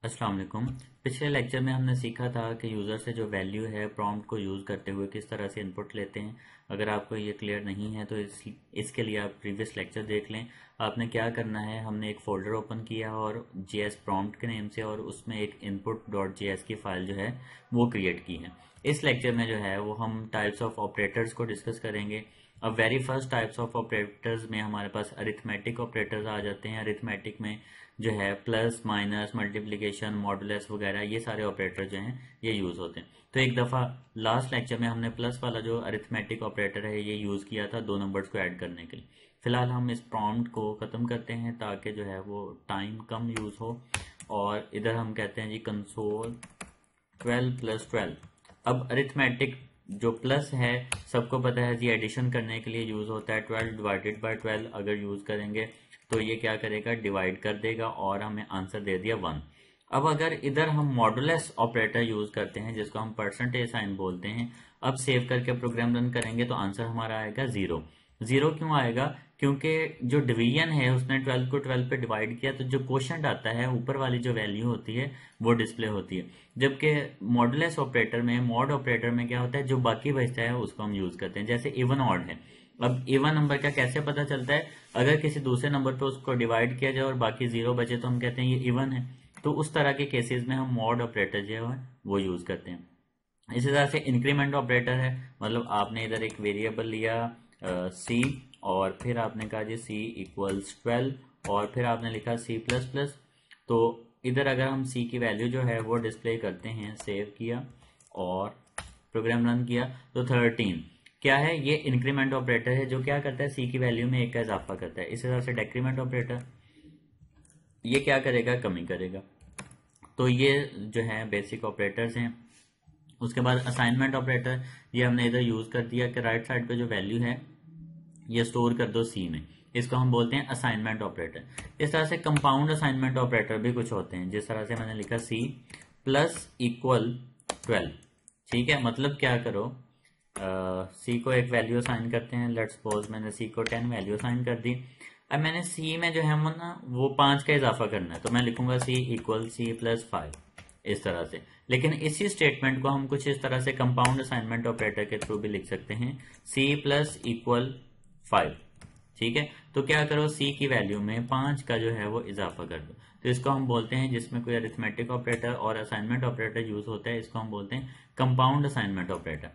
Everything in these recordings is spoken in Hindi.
अस्सलाम वालेकुम। पिछले लेक्चर में हमने सीखा था कि यूज़र से जो वैल्यू है प्रॉम्प्ट को यूज़ करते हुए किस तरह से इनपुट लेते हैं। अगर आपको ये क्लियर नहीं है तो इसके लिए आप प्रीवियस लेक्चर देख लें। आपने क्या करना है, हमने एक फोल्डर ओपन किया और जेएस प्रॉम्प्ट के नेम से और उसमें एक इनपुट डॉट जेएस की फाइल जो है वो क्रिएट की है। इस लेक्चर में जो है वो हम टाइप्स ऑफ ऑपरेटर्स को डिस्कस करेंगे। अब very first types of operators में हमारे पास अरिथमेटिक ऑपरेटर्स आ जाते हैं। अरिथमेटिक में जो है प्लस माइनस मल्टीप्लिकेशन मॉडुलस वगैरह ये सारे ऑपरेटर जो हैं ये यूज होते हैं। तो एक दफा लास्ट लेक्चर में हमने प्लस वाला जो अरिथमेटिक ऑपरेटर है ये यूज किया था दो नंबर्स को ऐड करने के लिए। फिलहाल हम इस प्रॉम्प्ट को खत्म करते हैं ताकि जो है वो टाइम कम यूज हो। और इधर हम कहते हैं जी कंसोल 12 + 12। अब अरिथमेटिक जो प्लस है सबको पता है जी एडिशन करने के लिए यूज होता है। 12/12 अगर यूज करेंगे तो ये क्या करेगा, डिवाइड कर देगा और हमें आंसर दे दिया 1। अब अगर इधर हम मॉडुलस ऑपरेटर यूज करते हैं जिसको हम परसेंटेज साइन बोलते हैं, अब सेव करके प्रोग्राम रन करेंगे तो आंसर हमारा आएगा 0। 0 क्यों आएगा? क्योंकि जो डिवीजन है उसने 12 को 12 पे डिवाइड किया तो जो क्वोशंट आता है ऊपर वाली जो वैल्यू होती है वो डिस्प्ले होती है। जबकि मॉडुलस ऑपरेटर में मॉड ऑपरेटर में क्या होता है, जो बाकी बचता है उसको हम यूज करते हैं। जैसे इवन ऑड है, अब इवन नंबर का कैसे पता चलता है? अगर किसी दूसरे नंबर पे उसको डिवाइड किया जाए और बाकी 0 बचे तो हम कहते हैं ये इवन है। तो उस तरह के केसेस में हम मॉड ऑपरेटर जो है वो यूज करते हैं। इसी तरह से इंक्रीमेंट ऑपरेटर है, मतलब आपने इधर एक वेरिएबल लिया सी और फिर आपने कहा जी सी इक्वल्स 12 और फिर आपने लिखा सी प्लस प्लस। तो इधर अगर हम सी की वैल्यू जो है वो डिस्प्ले करते हैं, सेव किया और प्रोग्राम रन किया तो 13 क्या है, ये इंक्रीमेंट ऑपरेटर है जो क्या करता है, सी की वैल्यू में 1 का इजाफा करता है। इसी तरह से डेक्रीमेंट ऑपरेटर ये क्या करेगा, कमी करेगा। तो ये जो है बेसिक ऑपरेटर्स हैं। उसके बाद असाइनमेंट ऑपरेटर, ये हमने इधर यूज कर दिया कि राइट साइड पे जो वैल्यू है ये स्टोर कर दो सी में, इसको हम बोलते हैं असाइनमेंट ऑपरेटर। इस तरह से कंपाउंड असाइनमेंट ऑपरेटर भी कुछ होते हैं, जिस तरह से मैंने लिखा सी प्लस इक्वल 12। ठीक है, मतलब क्या करो, सी को एक वैल्यू असाइन करते हैं। लेट्स सपोज मैंने सी को 10 वैल्यू असाइन कर दी। अब मैंने सी में जो है वो ना वो 5 का इजाफा करना है, तो मैं लिखूंगा सी इक्वल सी प्लस 5 इस तरह से। लेकिन इसी स्टेटमेंट को हम कुछ इस तरह से कंपाउंड असाइनमेंट ऑपरेटर के थ्रू भी लिख सकते हैं, सी प्लस इक्वल 5। ठीक है, तो क्या करो, सी की वैल्यू में 5 का जो है वो इजाफा कर दो। तो इसको हम बोलते हैं, जिसमें कोई अरिथमेटिक ऑपरेटर और असाइनमेंट ऑपरेटर यूज होता है, इसको हम बोलते हैं कंपाउंड असाइनमेंट ऑपरेटर।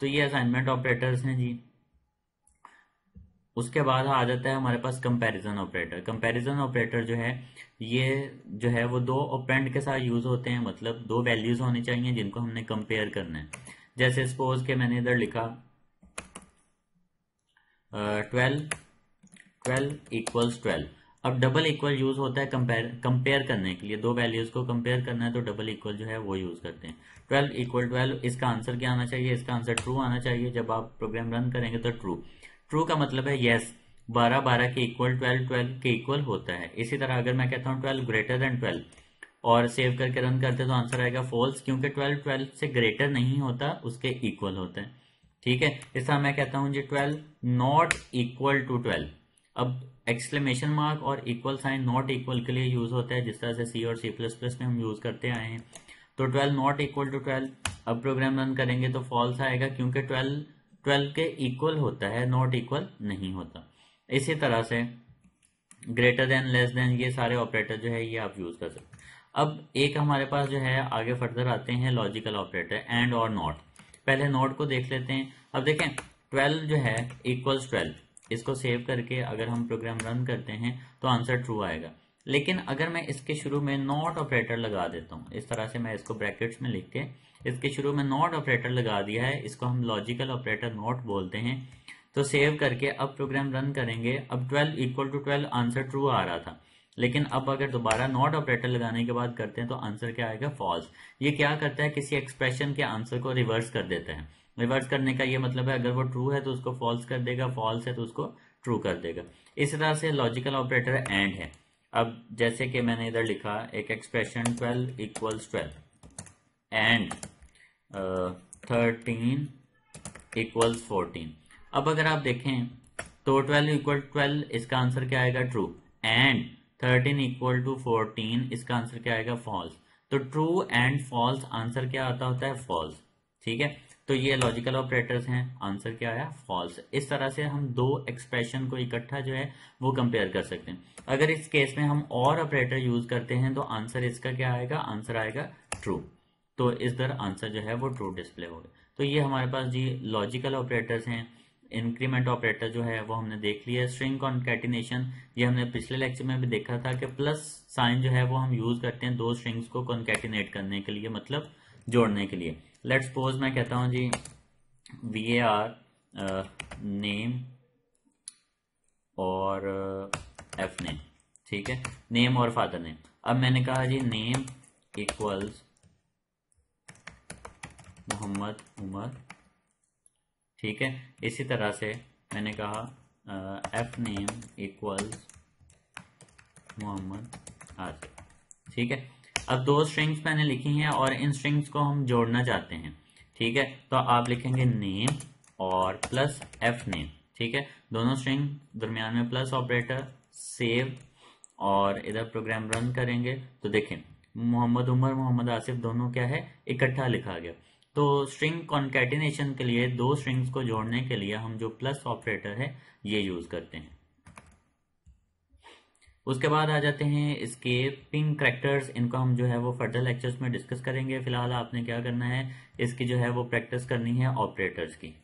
तो ये असाइनमेंट ऑपरेटर्स हैं जी। उसके बाद आ जाता है हमारे पास कंपैरिजन ऑपरेटर। कंपैरिजन ऑपरेटर जो है ये जो है वो दो ऑपरेंड के साथ यूज होते हैं, मतलब दो वैल्यूज होनी चाहिए जिनको हमने कंपेयर करना है। जैसे सपोज के मैंने इधर लिखा 12 इक्वल्स 12। अब डबल इक्वल यूज होता है कंपेयर करने के लिए, दो वैल्यूज को कंपेयर करना है तो डबल इक्वल जो है वो यूज करते हैं। 12 इक्वल 12, इसका आंसर क्या आना चाहिए, इसका आंसर ट्रू आना चाहिए। जब आप प्रोग्राम रन करेंगे तो ट्रू, ट्रू का मतलब है यस, 12 12 के इक्वल 12 12 के इक्वल होता है। इसी तरह अगर मैं कहता हूँ 12 ग्रेटर देन 12 और सेव करके रन करते तो आंसर आएगा फॉल्स, क्योंकि 12 12 से ग्रेटर नहीं होता, उसके इक्वल होता है। ठीक है, इस तरह मैं कहता हूं जी 12 नॉट इक्वल टू 12। अब एक्सक्लेमेशन मार्क और इक्वल साइन नॉट इक्वल के लिए यूज होता है, जिस तरह से सी और सी प्लस प्लस में हम यूज करते आए हैं। तो 12 नॉट इक्वल टू 12, अब प्रोग्राम रन करेंगे तो फॉल्स आएगा, क्योंकि 12 12 के इक्वल होता है, नॉट इक्वल नहीं होता। इसी तरह से ग्रेटर देन, लेस देन, ये सारे ऑपरेटर जो है ये आप यूज कर सकते हैं। अब एक हमारे पास जो है आगे फर्दर आते हैं लॉजिकल ऑपरेटर, एंड और नॉट। पहले नॉट को देख लेते हैं। अब देखें 12 जो है इक्वल्स 12, इसको सेव करके अगर हम प्रोग्राम रन करते हैं तो आंसर ट्रू आएगा। लेकिन अगर मैं इसके शुरू में नॉट ऑपरेटर लगा देता हूं, इस तरह से मैं इसको ब्रैकेट्स में लिख के इसके शुरू में नॉट ऑपरेटर लगा दिया है, इसको हम लॉजिकल ऑपरेटर नॉट बोलते हैं। तो सेव करके अब प्रोग्राम रन करेंगे। अब 12 इक्वल टू 12 आंसर ट्रू आ रहा था, लेकिन अब अगर दोबारा नॉट ऑपरेटर लगाने के बाद करते हैं तो आंसर क्या आएगा, फॉल्स। ये क्या करता है, किसी एक्सप्रेशन के आंसर को रिवर्स कर देता है। रिवर्स करने का ये मतलब है, अगर वो ट्रू है तो उसको फॉल्स कर देगा, फॉल्स है तो उसको ट्रू कर देगा। इस तरह से लॉजिकल ऑपरेटर एंड है। अब जैसे कि मैंने इधर लिखा एक एक्सप्रेशन 12 इक्वल्स 12 एंड 13 इक्वल्स 14। अब अगर आप देखें तो 12 इक्वल 12 इसका आंसर क्या आएगा, ट्रू, एंड 13 इक्वल टू 14 इसका आंसर क्या आएगा, फॉल्स। तो ट्रू एंड फॉल्स आंसर क्या आता होता है, फॉल्स। ठीक है, तो ये लॉजिकल ऑपरेटर्स हैं, आंसर क्या आया, फॉल्स। इस तरह से हम दो एक्सप्रेशन को इकट्ठा जो है वो कंपेयर कर सकते हैं। अगर इस केस में हम और ऑपरेटर यूज करते हैं तो आंसर इसका क्या आएगा, आंसर आएगा ट्रू। तो इस तरह आंसर जो है वो ट्रू डिस्प्ले होगा। तो ये हमारे पास जी लॉजिकल ऑपरेटर्स हैं। इंक्रीमेंट ऑपरेटर जो है वो हमने देख लिया। स्ट्रिंग कॉन्कैटिनेशन ये हमने पिछले लेक्चर में भी देखा था कि प्लस साइन जो है वो हम यूज करते हैं दो स्ट्रिंग्स को कॉन्कैटिनेट करने के लिए, मतलब जोड़ने के लिए। लेट्स सपोज मैं कहता हूं जी var नेम और एफ नेम। ठीक है, नेम और फादर नेम। अब मैंने कहा G name equals Mohammad Umar. ठीक है, इसी तरह से मैंने कहा F name equals Mohammad Asif. ठीक है, अब दो स्ट्रिंग्स मैंने लिखी हैं और इन स्ट्रिंग्स को हम जोड़ना चाहते हैं। ठीक है, तो आप लिखेंगे नेम और प्लस एफ नेम। ठीक है, दोनों स्ट्रिंग दरमियान में प्लस ऑपरेटर, सेव, और इधर प्रोग्राम रन करेंगे तो देखें मोहम्मद उमर मोहम्मद आसिफ दोनों क्या है, इकट्ठा लिखा गया। तो स्ट्रिंग कॉन्कैटिनेशन के लिए दो स्ट्रिंग्स को जोड़ने के लिए हम जो प्लस ऑपरेटर है ये यूज करते हैं। उसके बाद आ जाते हैं एस्केपिंग करैक्टर्स। इनको हम जो है वो फर्दर लेक्चर्स में डिस्कस करेंगे। फिलहाल आपने क्या करना है, इसकी जो है वो प्रैक्टिस करनी है ऑपरेटर्स की।